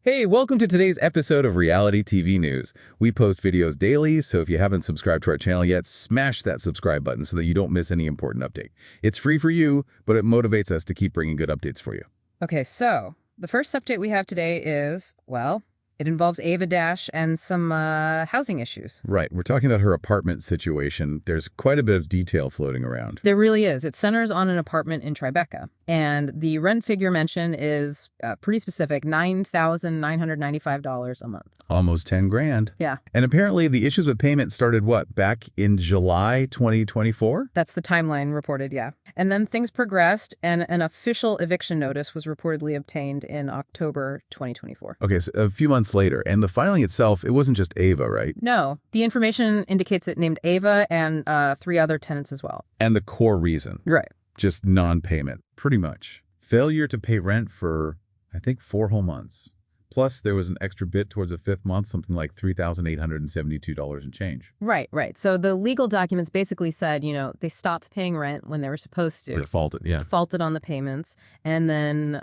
Hey, welcome to today's episode of Reality TV News. We post videos daily, so if you haven't subscribed to our channel yet, smash that subscribe button so that you don't miss any important update. It's free for you, but it motivates us to keep bringing good updates for you. Okay, so the first update we have today is, well, it involves Ava Dash and some housing issues. Right, we're talking about her apartment situation. There's quite a bit of detail floating around. There really is. It centers on an apartment in Tribeca. And the rent figure mentioned is pretty specific, $9,995 a month. Almost 10 grand. Yeah. And apparently the issues with payment started, what, back in July 2024? That's the timeline reported, yeah. And then things progressed, and an official eviction notice was reportedly obtained in October 2024. Okay, so a few months later. And the filing itself, it wasn't just Ava, right? No. The information indicates it named Ava and 3 other tenants as well. And the core reason. Right. Just non-payment, pretty much. Failure to pay rent for, I think, 4 whole months. Plus, there was an extra bit towards the 5th month, something like $3,872 and change. Right. So the legal documents basically said, they stopped paying rent when they were supposed to. Defaulted, yeah. Defaulted on the payments, and then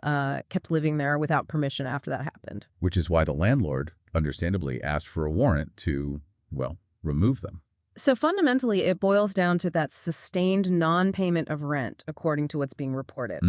kept living there without permission after that happened. Which is why the landlord, understandably, asked for a warrant to, well, remove them. So fundamentally, it boils down to that sustained non-payment of rent, according to what's being reported.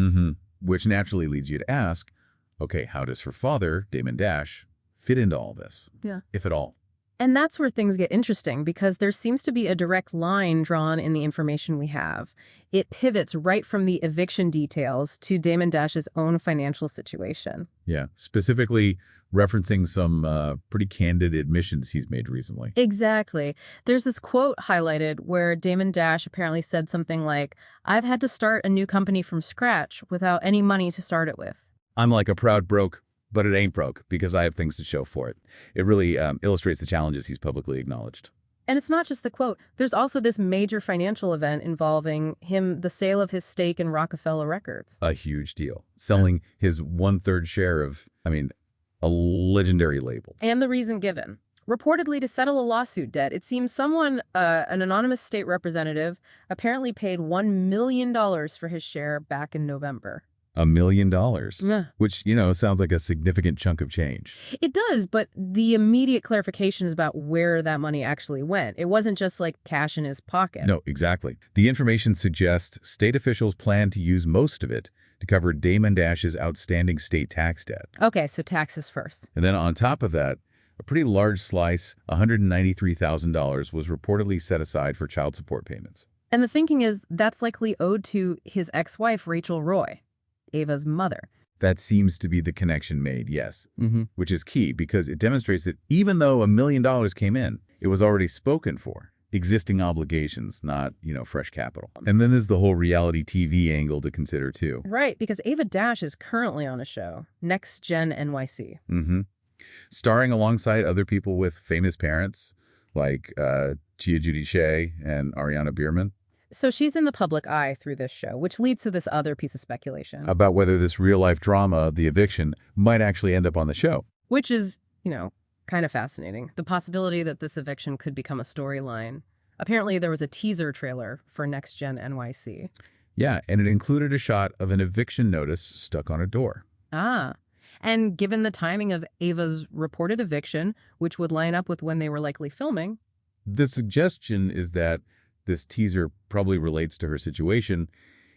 Which naturally leads you to ask, okay, how does her father, Damon Dash, fit into all this? Yeah. If at all. And that's where things get interesting, because there seems to be a direct line drawn in the information we have. It pivots right from the eviction details to Damon Dash's own financial situation. Yeah, specifically referencing some pretty candid admissions he's made recently. Exactly. There's this quote highlighted where Damon Dash apparently said something like, "I've had to start a new company from scratch without any money to start it with." I'm like a proud broke, but it ain't broke because I have things to show for it. It really illustrates the challenges he's publicly acknowledged. And it's not just the quote. There's also this major financial event involving the sale of his stake in Rockefeller Records. A huge deal. Selling his 1/3 share of, a legendary label. And the reason given. Reportedly to settle a lawsuit debt, it seems someone, an anonymous state representative, apparently paid $1 million for his share back in November. $1 million, Yeah. which, sounds like a significant chunk of change. It does, but the immediate clarification is about where that money actually went. It wasn't just like cash in his pocket. No, exactly. The information suggests state officials plan to use most of it to cover Damon Dash's outstanding state tax debt. Okay, so taxes first. And then on top of that, a pretty large slice, $193,000, was reportedly set aside for child support payments. And the thinking is that's likely owed to his ex-wife, Rachel Roy, Ava's mother. That seems to be the connection made, yes. Which is key because it demonstrates that even though $1 million came in, it was already spoken for. Existing obligations, not, fresh capital. And then there's the whole reality TV angle to consider, too. Right, because Ava Dash is currently on a show, Next Gen NYC. Starring alongside other people with famous parents, like Gia Judy Shea and Ariana Bierman. So she's in the public eye through this show, which leads to this other piece of speculation. About whether this real-life drama, the eviction, might actually end up on the show. Which is, kind of fascinating. The possibility that this eviction could become a storyline. Apparently, there was a teaser trailer for Next Gen NYC. Yeah, and it included a shot of an eviction notice stuck on a door. Ah, and given the timing of Ava's reported eviction, which would line up with when they were likely filming. The suggestion is that this teaser probably relates to her situation,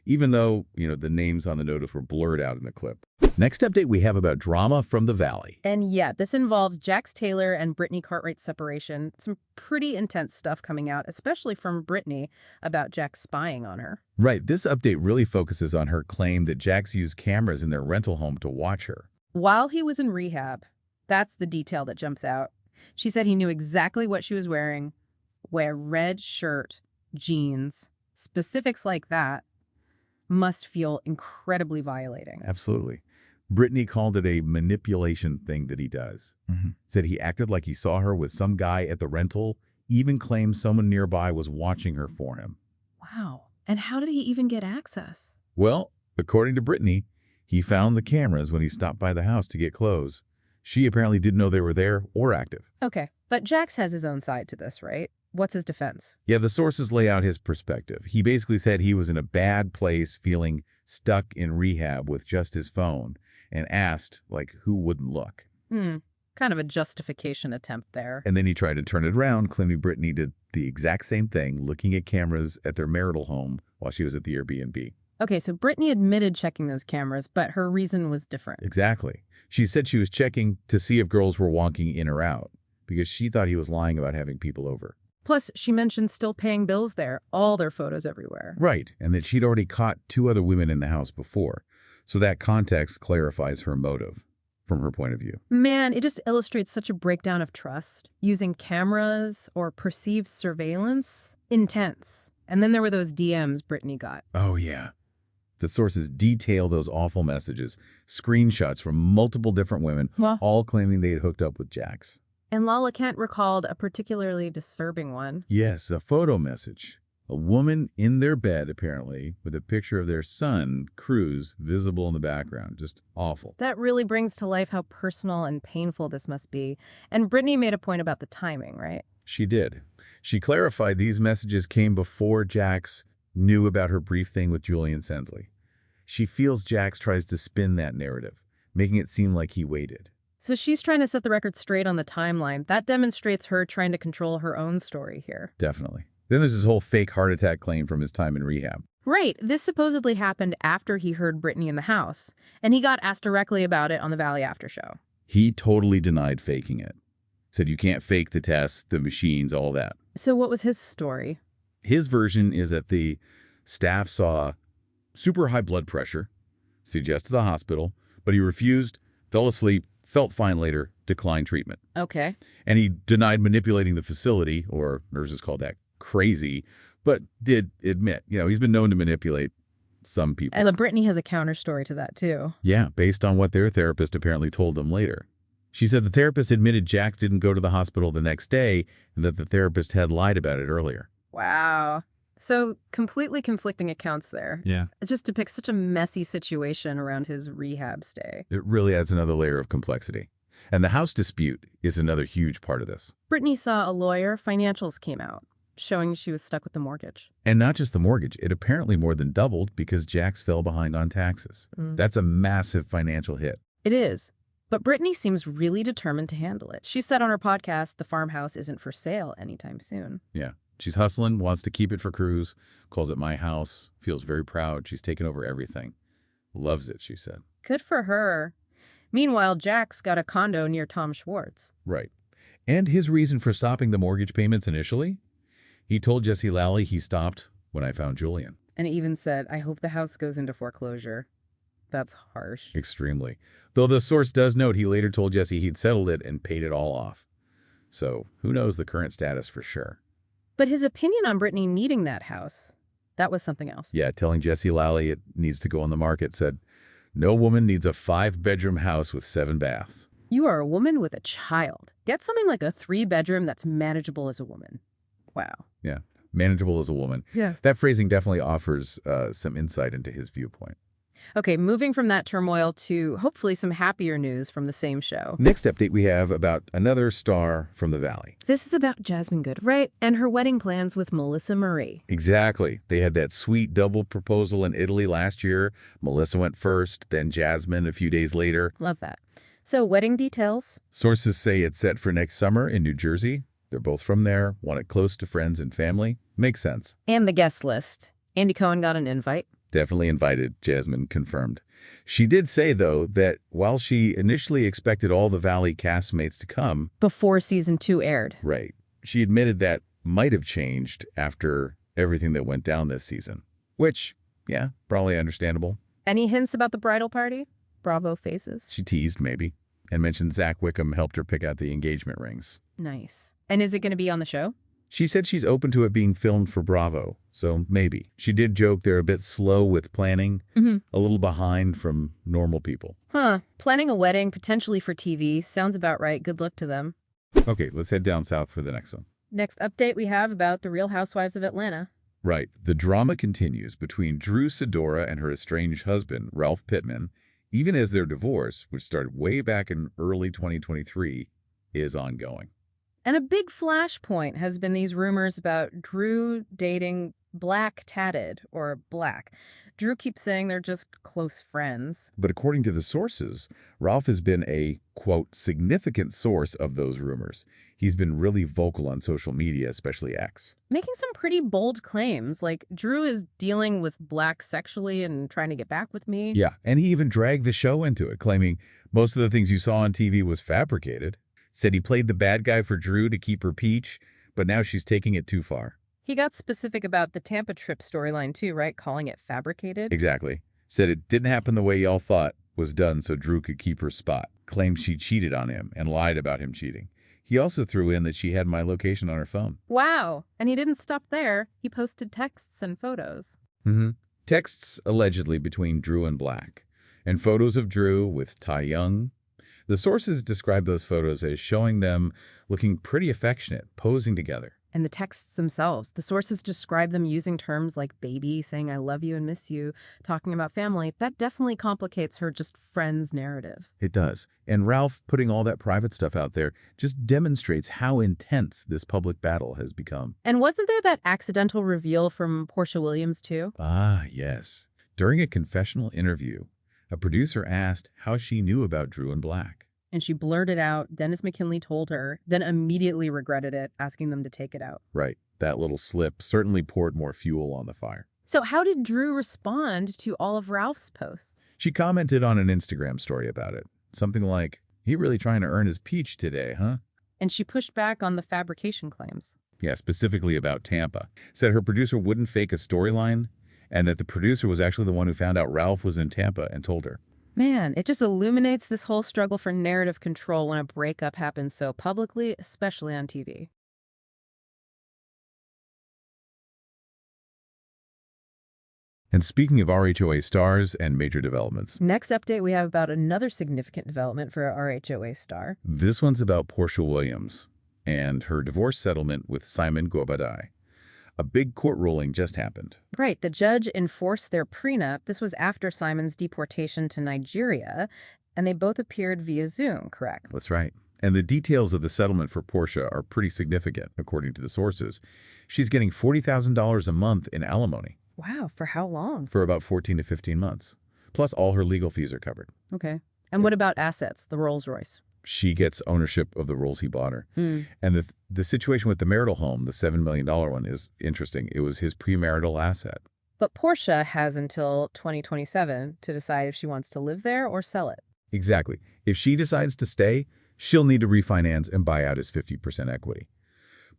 even though, the names on the notice were blurred out in the clip. Next update we have about drama from the Valley. And yeah, this involves Jax Taylor and Brittany Cartwright's separation. Some pretty intense stuff coming out, especially from Brittany, about Jax spying on her. Right, this update really focuses on her claim that Jax used cameras in their rental home to watch her. While he was in rehab, that's the detail that jumps out. She said he knew exactly what she was wearing, wear red shirt, jeans, specifics like that must feel incredibly violating. Absolutely. Brittany called it a manipulation thing that he does. Said he acted like he saw her with some guy at the rental, even claimed someone nearby was watching her for him. Wow. And how did he even get access? Well, according to Brittany, he found the cameras when he stopped by the house to get clothes. She apparently didn't know they were there or active. Okay, but Jax has his own side to this, right? What's his defense? Yeah, the sources lay out his perspective. He basically said he was in a bad place, feeling stuck in rehab with just his phone, and asked, who wouldn't look? Kind of a justification attempt there. And then he tried to turn it around, claiming Brittany did the exact same thing, looking at cameras at their marital home while she was at the Airbnb. Okay, so Brittany admitted checking those cameras, but her reason was different. Exactly. She said she was checking to see if girls were walking in or out because she thought he was lying about having people over. Plus, she mentioned still paying bills there, all their photos everywhere. Right, and that she'd already caught 2 other women in the house before. So that context clarifies her motive from her point of view. Man, it just illustrates such a breakdown of trust. Using cameras or perceived surveillance? Intense. And then there were those DMs Brittany got. Oh, yeah. The sources detail those awful messages, screenshots from multiple different women, all claiming they had hooked up with Jax. And Lala Kent recalled a particularly disturbing one. Yes, a photo message. A woman in their bed, apparently, with a picture of their son, Cruz, visible in the background. Just awful. That really brings to life how personal and painful this must be. And Brittany made a point about the timing, right? She did. She clarified these messages came before Jax knew about her brief thing with Julian Sensley. She feels Jax tries to spin that narrative, making it seem like he waited. So she's trying to set the record straight on the timeline. That demonstrates her trying to control her own story here. Definitely. Then there's this whole fake heart attack claim from his time in rehab. Right. This supposedly happened after he heard Brittany in the house, and he got asked directly about it on the Valley After Show. He totally denied faking it. Said you can't fake the tests, the machines, all that. So what was his story? His version is that the staff saw super high blood pressure, suggested the hospital, but he refused, fell asleep, felt fine later, declined treatment. Okay. And he denied manipulating the facility, or nurses called that crazy, but did admit, he's been known to manipulate some people. And Brittany has a counter story to that, too. Yeah, based on what their therapist apparently told them later. She said the therapist admitted Jax didn't go to the hospital the next day and that the therapist had lied about it earlier. Wow. So completely conflicting accounts there. Yeah. It just depicts such a messy situation around his rehab stay. It really adds another layer of complexity. And the house dispute is another huge part of this. Brittany saw a lawyer, financials came out, showing she was stuck with the mortgage. And not just the mortgage, it apparently more than doubled because Jax fell behind on taxes. That's a massive financial hit. It is. But Brittany seems really determined to handle it. She said on her podcast, the farmhouse isn't for sale anytime soon. Yeah. She's hustling, wants to keep it for Cruz, calls it my house, feels very proud. She's taken over everything. Loves it, she said. Good for her. Meanwhile, Jax got a condo near Tom Schwartz. Right. And his reason for stopping the mortgage payments initially? He told Jesse Lally he stopped when I found Julian. And he even said, I hope the house goes into foreclosure. That's harsh. Extremely. Though the source does note he later told Jesse he'd settled it and paid it all off. So who knows the current status for sure. But his opinion on Brittany needing that house, that was something else. Yeah, telling Jesse Lally it needs to go on the market said, no woman needs a 5-bedroom house with 7 baths. You are a woman with a child. Get something like a 3-bedroom that's manageable as a woman. Wow. Yeah, manageable as a woman. Yeah. That phrasing definitely offers some insight into his viewpoint. Okay, moving from that turmoil to hopefully some happier news from the same show. Next update we have about another star from the Valley. This is about Jasmine Goode, right? And her wedding plans with Melissa Marie. Exactly. They had that sweet double proposal in Italy last year. Melissa went first, then Jasmine a few days later. Love that. So, wedding details? Sources say it's set for next summer in New Jersey. They're both from there, want it close to friends and family. Makes sense. And the guest list. Andy Cohen got an invite. Definitely invited, Jasmine confirmed. She did say, though, that while she initially expected all the Valley castmates to come... Before season 2 aired. Right. She admitted that might have changed after everything that went down this season. Which, yeah, probably understandable. Any hints about the bridal party? Bravo faces? She teased, maybe, and mentioned Zach Wickham helped her pick out the engagement rings. Nice. And is it going to be on the show? She said she's open to it being filmed for Bravo, so maybe. She did joke they're a bit slow with planning, a little behind from normal people. Huh. Planning a wedding, potentially for TV, sounds about right. Good luck to them. Okay, let's head down south for the next one. Next update we have about the Real Housewives of Atlanta. Right. The drama continues between Drew Sidora and her estranged husband, Ralph Pittman, even as their divorce, which started way back in early 2023, is ongoing. And a big flashpoint has been these rumors about Drew dating Black Tatted, or Black. Drew keeps saying they're just close friends. But according to the sources, Ralph has been a, quote, significant source of those rumors. He's been really vocal on social media, especially X. Making some pretty bold claims, like Drew is dealing with Black sexually and trying to get back with me. Yeah, and he even dragged the show into it, claiming most of the things you saw on TV was fabricated. Said he played the bad guy for Drew to keep her peach, but now she's taking it too far. He got specific about the Tampa trip storyline too, right? Calling it fabricated. Exactly. Said it didn't happen the way y'all thought was done so Drew could keep her spot. Claimed she cheated on him and lied about him cheating. He also threw in that she had my location on her phone. Wow. And he didn't stop there. He posted texts and photos. Texts allegedly between Drew and Black, and photos of Drew with Tai Young. The sources describe those photos as showing them looking pretty affectionate, posing together. And the texts themselves, the sources describe them using terms like baby, saying I love you and miss you, talking about family. That definitely complicates her just friends narrative. It does. And Ralph putting all that private stuff out there just demonstrates how intense this public battle has become. And wasn't there that accidental reveal from Porsha Williams too? Ah, yes. During a confessional interview, a producer asked how she knew about Drew and Black. And she blurted out, Dennis McKinley told her, then immediately regretted it, asking them to take it out. Right. That little slip certainly poured more fuel on the fire. So how did Drew respond to all of Ralph's posts? She commented on an Instagram story about it. Something like, he really trying to earn his peach today, huh? And she pushed back on the fabrication claims. Yeah, specifically about Tampa. Said her producer wouldn't fake a storyline, and that the producer was actually the one who found out Ralph was in Tampa and told her. Man, it just illuminates this whole struggle for narrative control when a breakup happens so publicly, especially on TV. And speaking of RHOA stars and major developments. Next update, we have about another significant development for a RHOA star. This one's about Porsha Williams and her divorce settlement with Simon Gobadai. A big court ruling just happened. Right, the judge enforced their prenup. This was after Simon's deportation to Nigeria, and they both appeared via Zoom, correct? That's right. And the details of the settlement for Porsha are pretty significant, according to the sources. She's getting $40,000 a month in alimony. Wow, for how long? For about 14 to 15 months. Plus, all her legal fees are covered. Okay. And what about assets, the Rolls Royce? She gets ownership of the Rolls he bought her. And the situation with the marital home, the $7 million one, is interesting. It was his premarital asset. But Porsha has until 2027 to decide if she wants to live there or sell it. Exactly. If she decides to stay, she'll need to refinance and buy out his 50% equity.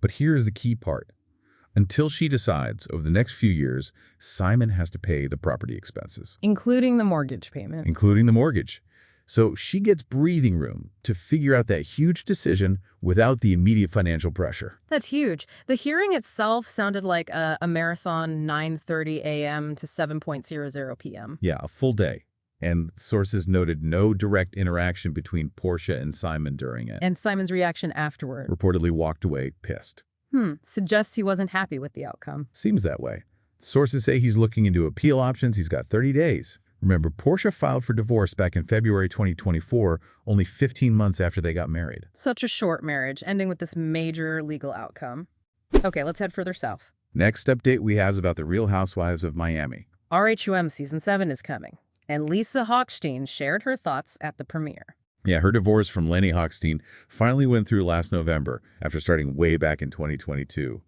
But here's the key part. Until she decides, over the next few years, Simon has to pay the property expenses. Including the mortgage payment. Including the mortgage. So she gets breathing room to figure out that huge decision without the immediate financial pressure. That's huge. The hearing itself sounded like a marathon 9:30 a.m. to 7:00 p.m. Yeah, a full day. And sources noted no direct interaction between Porsha and Simon during it. And Simon's reaction afterward. Reportedly walked away pissed. Suggests he wasn't happy with the outcome. Seems that way. Sources say he's looking into appeal options. He's got 30 days. Remember, Porsha filed for divorce back in February 2024, only 15 months after they got married. Such a short marriage, ending with this major legal outcome. Okay, let's head further south. Next update we have is about the Real Housewives of Miami. RHOM Season 7 is coming, and Lisa Hochstein shared her thoughts at the premiere. Yeah, her divorce from Lenny Hochstein finally went through last November after starting way back in 2022.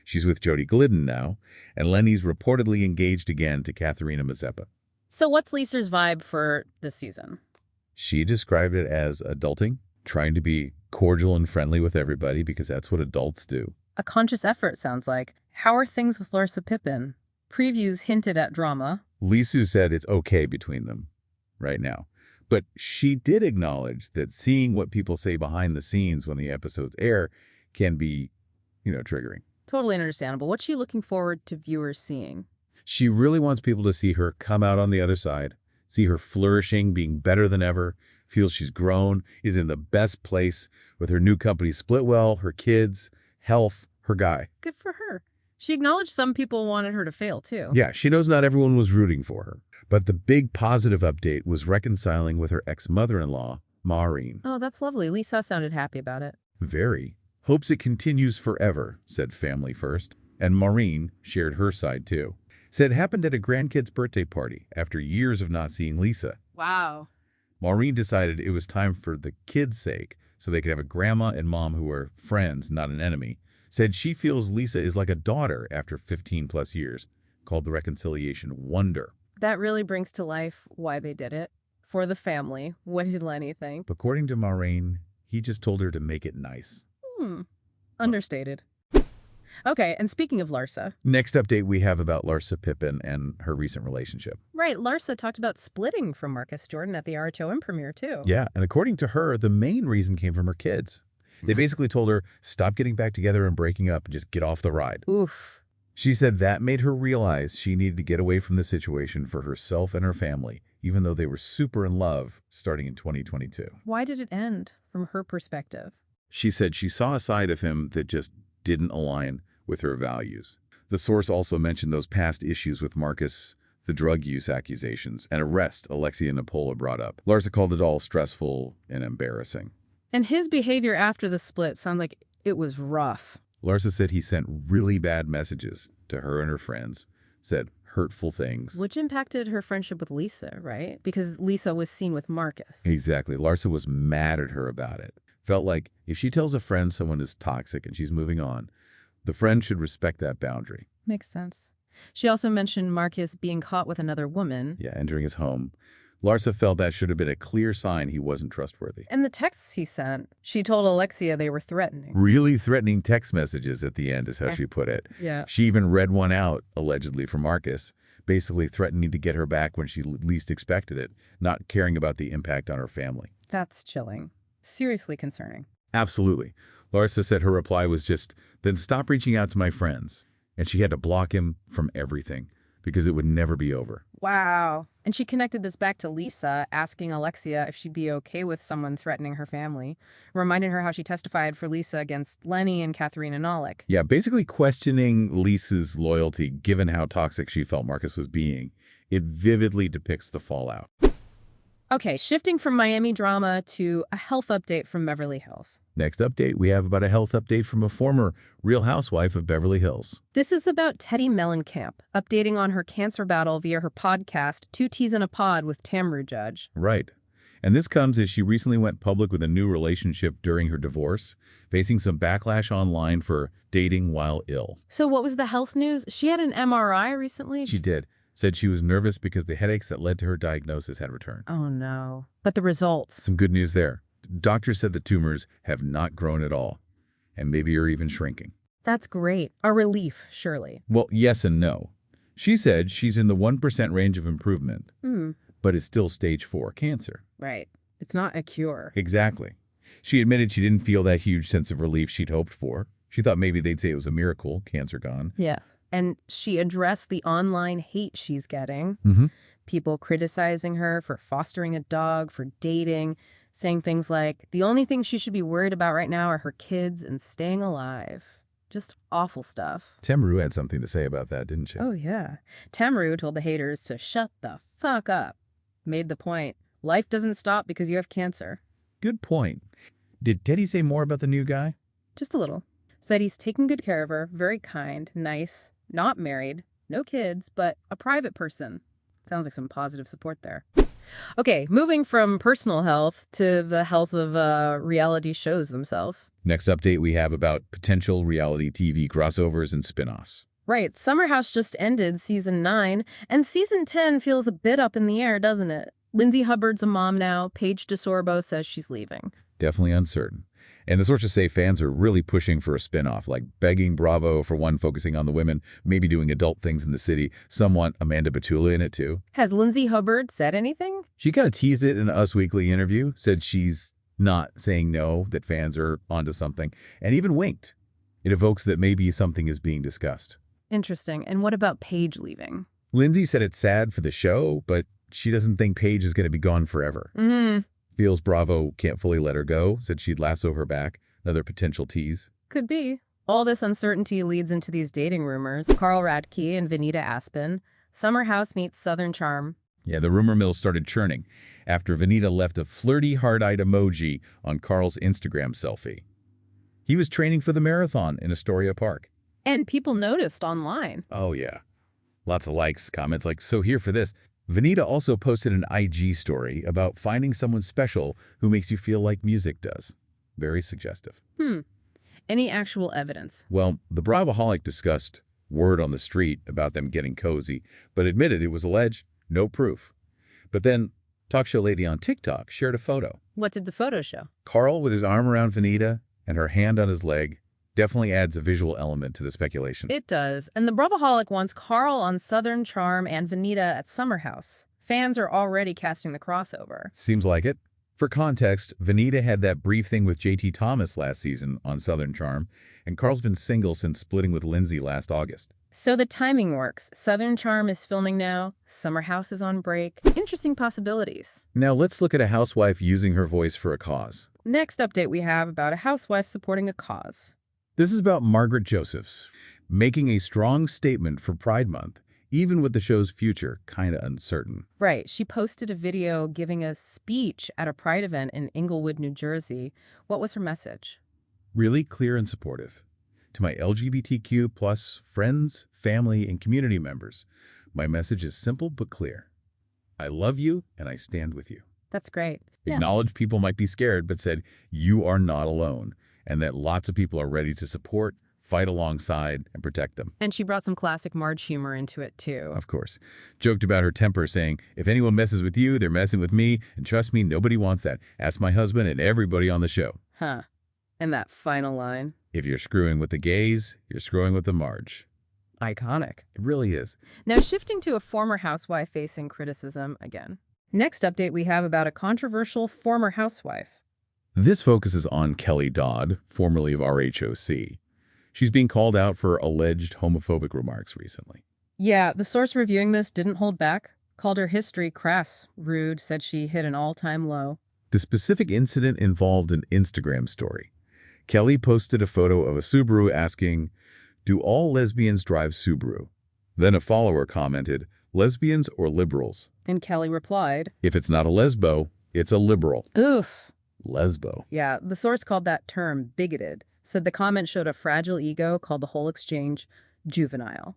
She's with Jody Glidden now, and Lenny's reportedly engaged again to Katharina Mazeppa. So what's Lisa's vibe for this season? She described it as adulting, trying to be cordial and friendly with everybody because that's what adults do. A conscious effort, sounds like. How are things with Larsa Pippen? Previews hinted at drama. Lisa said it's okay between them right now. But she did acknowledge that seeing what people say behind the scenes when the episodes air can be, triggering. Totally understandable. What's she looking forward to viewers seeing? She really wants people to see her come out on the other side, see her flourishing, being better than ever, feels she's grown, is in the best place with her new company split well, her kids, health, her guy. Good for her. She acknowledged some people wanted her to fail, too. Yeah, she knows not everyone was rooting for her. But the big positive update was reconciling with her ex-mother-in-law, Maureen. Oh, that's lovely. Lisa sounded happy about it. Very. Hopes it continues forever, said Family First. And Maureen shared her side, too. Said it happened at a grandkid's birthday party after years of not seeing Lisa. Wow. Maureen decided it was time for the kids' sake so they could have a grandma and mom who are friends, not an enemy. Said she feels Lisa is like a daughter after 15-plus years. Called the reconciliation wonder. That really brings to life why they did it. For the family. What did Lenny think? According to Maureen, he just told her to make it nice. Understated. Okay, and speaking of Larsa. Next update we have about Larsa Pippen and her recent relationship. Right, Larsa talked about splitting from Marcus Jordan at the RHOM premiere, too. Yeah, and according to her, the main reason came from her kids. They basically told her, stop getting back together and breaking up and just get off the ride. Oof. She said that made her realize she needed to get away from the situation for herself and her family, even though they were super in love starting in 2022. Why did it end, from her perspective? She said she saw a side of him that just didn't align with her values. The source also mentioned those past issues with Marcus, the drug use accusations, and arrest Alexia Napola brought up. Larsa called it all stressful and embarrassing. And his behavior after the split sounds like it was rough. Larsa said he sent really bad messages to her and her friends, said hurtful things. Which impacted her friendship with Lisa, right? Because Lisa was seen with Marcus. Exactly. Larsa was mad at her about it. Felt like if she tells a friend someone is toxic and she's moving on, the friend should respect that boundary. Makes sense. She also mentioned Marcus being caught with another woman. Yeah, entering his home. Larsa felt that should have been a clear sign he wasn't trustworthy. And the texts he sent, she told Alexia they were threatening. Really threatening text messages at the end is how she put it. Yeah. She even read one out, allegedly, from Marcus, basically threatening to get her back when she least expected it, not caring about the impact on her family. That's chilling. Seriously concerning. Absolutely. Larsa said her reply was just, then stop reaching out to my friends. And she had to block him from everything because it would never be over. Wow. And she connected this back to Lisa, asking Alexia if she'd be okay with someone threatening her family, reminding her how she testified for Lisa against Lenny and Katharina Nolick. Yeah, basically questioning Lisa's loyalty given how toxic she felt Marcus was being. It vividly depicts the fallout. Okay, shifting from Miami drama to a health update from Beverly Hills. Next update, we have about a health update from a former Real Housewife of Beverly Hills. This is about Teddi Mellencamp, updating on her cancer battle via her podcast, 2 Teas in a Pod with Tamru Judge. Right. And this comes as she recently went public with a new relationship during her divorce, facing some backlash online for dating while ill. So what was the health news? She had an MRI recently? She did. Said she was nervous because the headaches that led to her diagnosis had returned. Oh, no. But the results? Some good news there. Doctors said the tumors have not grown at all, and maybe are even shrinking. That's great. A relief, surely. Well, yes and no. She said she's in the 1% range of improvement, but it's still stage 4 cancer. Right. It's not a cure. Exactly. She admitted she didn't feel that huge sense of relief she'd hoped for. She thought maybe they'd say it was a miracle, cancer gone. Yeah. And she addressed the online hate she's getting. People criticizing her for fostering a dog, for dating, saying things like, the only thing she should be worried about right now are her kids and staying alive. Just awful stuff. Tamru had something to say about that, didn't she? Oh, yeah. Tamru told the haters to shut the fuck up. Made the point, life doesn't stop because you have cancer. Good point. Did Teddi say more about the new guy? Just a little. Said he's taking good care of her, very kind, nice, not married, no kids, but a private person. Sounds like some positive support there. Okay, moving from personal health to the health of reality shows themselves. Next update we have about potential reality TV crossovers and spin-offs. Right, Summer House just ended season 9, and season 10 feels a bit up in the air, doesn't it? Lindsay Hubbard's a mom now. Paige DeSorbo says she's leaving. Definitely uncertain. And the sources say fans are really pushing for a spin-off, like begging Bravo for one focusing on the women, maybe doing adult things in the city. Some want Amanda Batula in it, too. Has Lindsay Hubbard said anything? She kind of teased it in an Us Weekly interview, said she's not saying no, that fans are onto something, and even winked. It evokes that maybe something is being discussed. Interesting. And what about Paige leaving? Lindsay said it's sad for the show, but she doesn't think Paige is going to be gone forever. Feels Bravo can't fully let her go, said she'd lasso her back. Another potential tease. Could be. All this uncertainty leads into these dating rumors. Carl Radke and Venita Aspen. Summer House meets Southern Charm. Yeah, the rumor mill started churning after Venita left a flirty heart-eyed emoji on Carl's Instagram selfie. He was training for the marathon in Astoria Park. And people noticed online. Oh, yeah. Lots of likes, comments like, so here for this. Venita also posted an IG story about finding someone special who makes you feel like music does. Very suggestive. Any actual evidence? Well, the Bravoholic discussed word on the street about them getting cozy, but admitted it was alleged, no proof. But then, talk show lady on TikTok shared a photo. What did the photo show? Carl with his arm around Venita and her hand on his leg definitely adds a visual element to the speculation. It does. And the Bravoholic wants Carl on Southern Charm and Venita at Summer House. Fans are already casting the crossover. Seems like it. For context, Venita had that brief thing with JT Thomas last season on Southern Charm, and Carl's been single since splitting with Lindsay last August. So the timing works. Southern Charm is filming now. Summer House is on break. Interesting possibilities. Now let's look at a housewife using her voice for a cause. Next update we have about a housewife supporting a cause. This is about Margaret Josephs, making a strong statement for Pride Month, even with the show's future kinda uncertain. Right. She posted a video giving a speech at a Pride event in Englewood, New Jersey. What was her message? Really clear and supportive. To my LGBTQ plus friends, family, and community members, my message is simple but clear. I love you and I stand with you. That's great. Acknowledged people might be scared, but said you are not alone, and that lots of people are ready to support, fight alongside, and protect them. And she brought some classic Marge humor into it, too. Of course. Joked about her temper, saying, if anyone messes with you, they're messing with me, and trust me, nobody wants that. Ask my husband and everybody on the show. Huh. And that final line? If you're screwing with the gays, you're screwing with the Marge. Iconic. It really is. Now shifting to a former housewife facing criticism again. Next update we have about a controversial former housewife. This focuses on Kelly Dodd, formerly of RHOC. She's being called out for alleged homophobic remarks recently. Yeah, the source reviewing this didn't hold back. Called her history crass, rude, said she hit an all-time low. The specific incident involved an Instagram story. Kelly posted a photo of a Subaru asking, do all lesbians drive Subaru? Then a follower commented, lesbians or liberals? And Kelly replied, if it's not a lesbo, it's a liberal. oof. Lesbo. Yeah, the source called that term bigoted. Said the comment showed a fragile ego, called the whole exchange juvenile.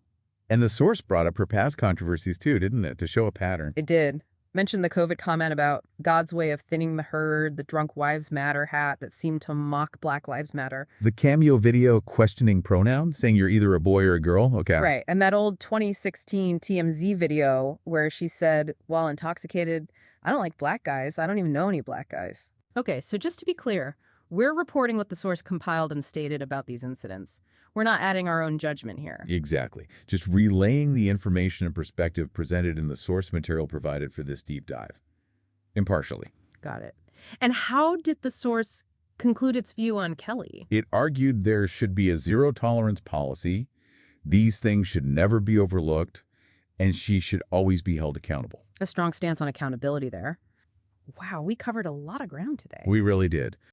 And the source brought up her past controversies too, didn't it, to show a pattern? It did. Mentioned the COVID comment about God's way of thinning the herd, the drunk wives matter hat that seemed to mock Black Lives Matter. The cameo video questioning pronoun, saying you're either a boy or a girl? Okay. Right, and that old 2016 TMZ video where she said, while intoxicated, I don't like black guys. I don't even know any black guys. Okay, so just to be clear, we're reporting what the source compiled and stated about these incidents. We're not adding our own judgment here. Exactly. Just relaying the information and perspective presented in the source material provided for this deep dive. Impartially. Got it. And how did the source conclude its view on Kelly? It argued there should be a zero-tolerance policy, these things should never be overlooked, and she should always be held accountable. A strong stance on accountability there. Wow, we covered a lot of ground today. We really did.